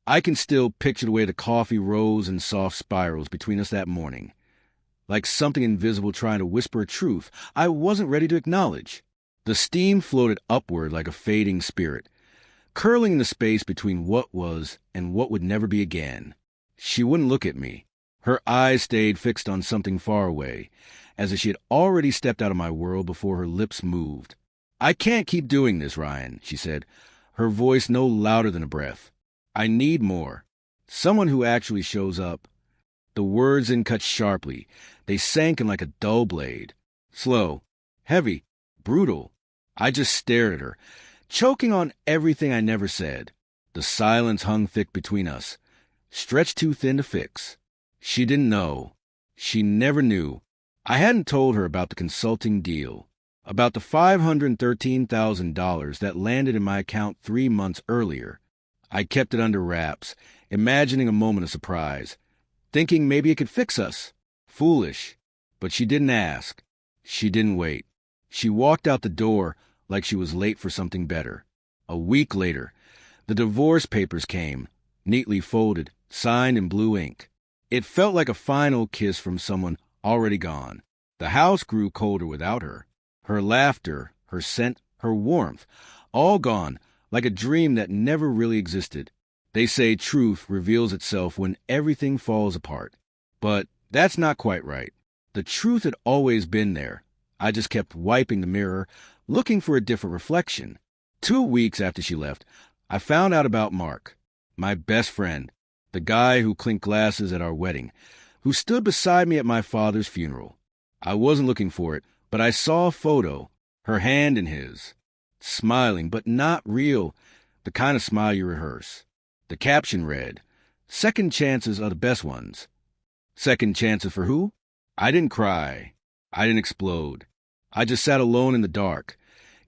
I can still picture the way the coffee rose in soft spirals between us that morning, like something invisible trying to whisper a truth I wasn't ready to acknowledge. The steam floated upward like a fading spirit, curling in the space between what was and what would never be again. She wouldn't look at me. Her eyes stayed fixed on something far away, as if she had already stepped out of my world before her lips moved. "I can't keep doing this, Ryan," she said, her voice no louder than a breath. "I need more. Someone who actually shows up." The words didn't cut sharply. They sank in like a dull blade. Slow, heavy, brutal. I just stared at her, choking on everything I never said. The silence hung thick between us, stretched too thin to fix. She didn't know. She never knew. I hadn't told her about the consulting deal, about the $513,000 that landed in my account 3 months earlier. I kept it under wraps, imagining a moment of surprise, thinking maybe it could fix us. Foolish. But she didn't ask. She didn't wait. She walked out the door like she was late for something better. A week later, the divorce papers came, neatly folded, signed in blue ink. It felt like a final kiss from someone already gone. The house grew colder without her. Her laughter, her scent, her warmth, all gone, like a dream that never really existed. They say truth reveals itself when everything falls apart. But that's not quite right. The truth had always been there. I just kept wiping the mirror, looking for a different reflection. 2 weeks after she left, I found out about Mark, my best friend, the guy who clinked glasses at our wedding, who stood beside me at my father's funeral. I wasn't looking for it, but I saw a photo, her hand in his, smiling, but not real, the kind of smile you rehearse. The caption read, "Second chances are the best ones." Second chances for who? I didn't cry. I didn't explode. I just sat alone in the dark,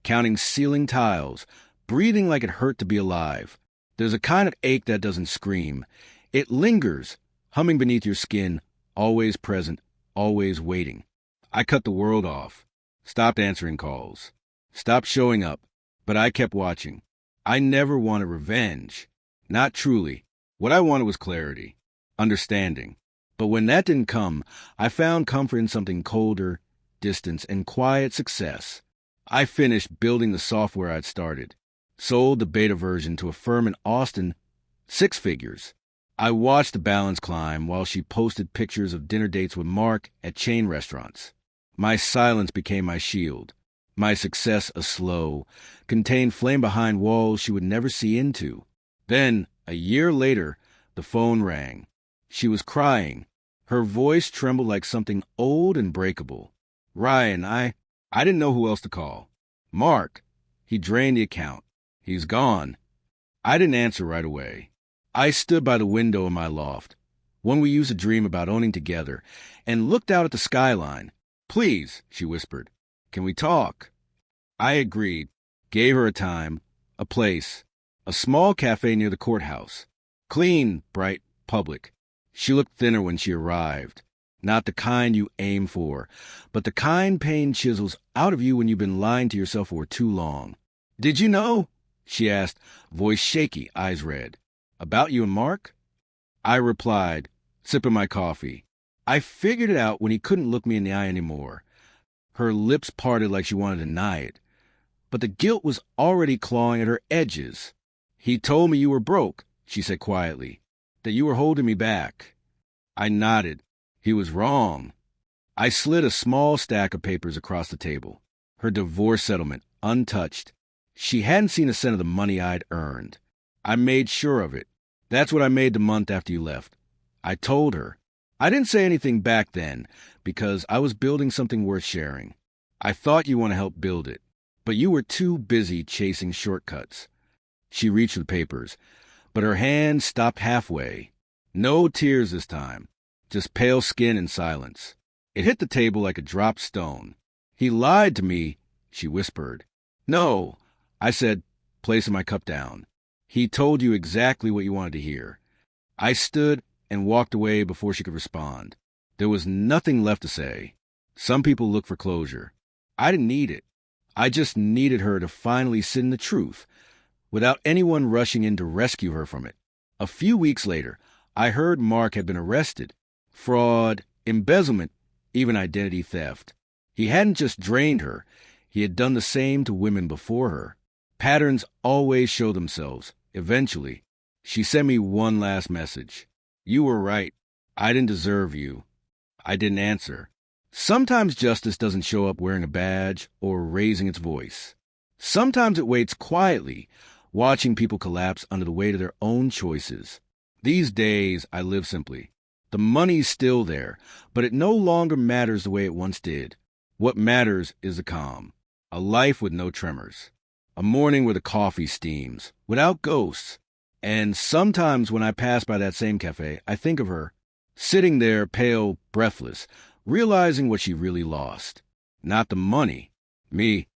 counting ceiling tiles, breathing like it hurt to be alive. There's a kind of ache that doesn't scream. It lingers, humming beneath your skin, always present, always waiting. I cut the world off, stopped answering calls, stopped showing up, but I kept watching. I never wanted revenge. Not truly. What I wanted was clarity, understanding. But when that didn't come, I found comfort in something colder, distance, and quiet success. I finished building the software I'd started, sold the beta version to a firm in Austin, 6 figures. I watched the balance climb while she posted pictures of dinner dates with Mark at chain restaurants. My silence became my shield. My success a slow, contained flame behind walls she would never see into. Then, a year later, the phone rang. She was crying. Her voice trembled like something old and breakable. "Ryan, I didn't know who else to call. Mark, he drained the account. He's gone." I didn't answer right away. I stood by the window in my loft, one we used to dream about owning together, and looked out at the skyline. "Please," she whispered, "can we talk?" I agreed, gave her a time, a place, a small cafe near the courthouse. Clean, bright, public. She looked thinner when she arrived. Not the kind you aim for, but the kind pain chisels out of you when you've been lying to yourself for too long. "Did you know?" she asked, voice shaky, eyes red. "About you and Mark?" I replied, sipping my coffee. I figured it out when he couldn't look me in the eye anymore. Her lips parted like she wanted to deny it, but the guilt was already clawing at her edges. "He told me you were broke," she said quietly, "that you were holding me back." I nodded. He was wrong. I slid a small stack of papers across the table. Her divorce settlement, untouched. She hadn't seen a cent of the money I'd earned. I made sure of it. "That's what I made the month after you left." I told her. I didn't say anything back then, because I was building something worth sharing. "I thought you want to help build it, but you were too busy chasing shortcuts." She reached for the papers, but her hand stopped halfway. No tears this time, just pale skin and silence. It hit the table like a dropped stone. "He lied to me," she whispered. "No," I said, placing my cup down. "He told you exactly what you wanted to hear." I stood and walked away before she could respond. There was nothing left to say. Some people look for closure. I didn't need it. I just needed her to finally sit in the truth, without anyone rushing in to rescue her from it. A few weeks later, I heard Mark had been arrested. Fraud, embezzlement, even identity theft. He hadn't just drained her, he had done the same to women before her. Patterns always show themselves. Eventually, she sent me one last message. You were right. I didn't deserve you. I didn't answer. Sometimes justice doesn't show up wearing a badge or raising its voice. Sometimes it waits quietly, watching people collapse under the weight of their own choices. These days, I live simply. The money's still there, but it no longer matters the way it once did. What matters is the calm. A life with no tremors. A morning where the coffee steams, without ghosts. And sometimes when I pass by that same cafe, I think of her, sitting there, pale, breathless, realizing what she really lost. Not the money. Me,